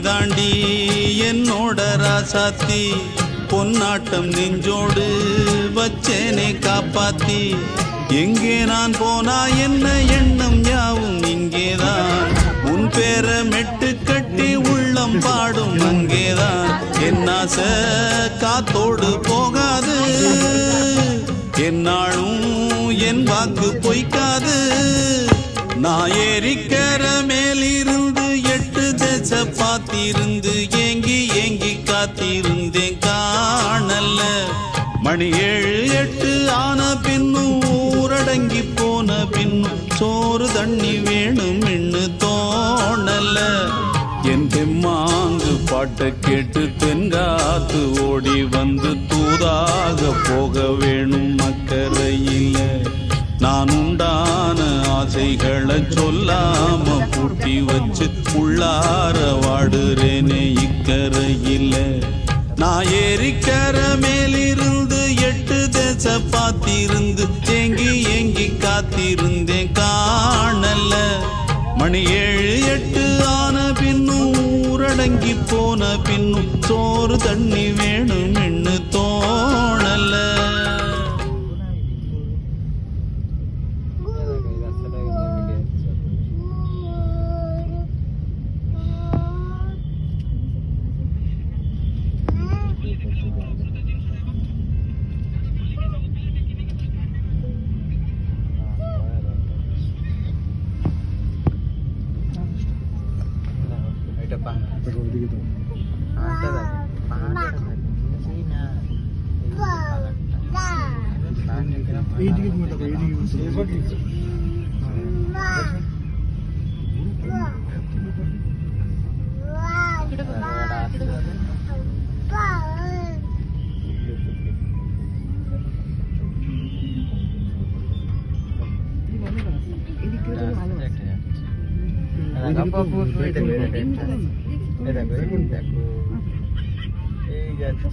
தாண்டி என்னோட ராசாத்தி பொன்னாட்டம் நெஞ்சோடு வச்சேனே காப்பாத்தி எங்கே நான் போனா என்ன எண்ணம் யாவும் இங்கேதான் உன் பேர மெட்டு கட்டி உள்ளம் பாடும் அங்கேதான் என்னாச காத்தோடு போகாது என்னாலும் என் வாக்கு பொய்க்காது நான் ஏறிக்கர மேலிருந்து 8 தேச பார்த்திருந்து ஏங்கி ஏங்கி காத்திருந்தேன் காணல மணி 7 8 ஆன பின்னும் ஊரடங்கி போன பின்னும் சோறு தண்ணி வேணும் இன்னு தோணல என் தெம்மாங்கு பாட்டை கேட்டு தென்காத்து ஓடி வந்து தூதாக போக வேணும் அக்கறையில நான் உண்டான ஆசைகளை சொல்லாம பூட்டி வச்சு உள்ளார வாடுறேனே இக்கரையில நான் ஏறிக்கர மேலிருந்து 8 தேச பார்த்திருந்து ஏங்கி ஏங்கி காத்திருந்தேன் காணல மணி 7 8 ஆன பின்னும் ஊரடங்கி போன பின்னும் சோறு தண்ணி வேணும் இன்னு தோணல এই যাচ্ছি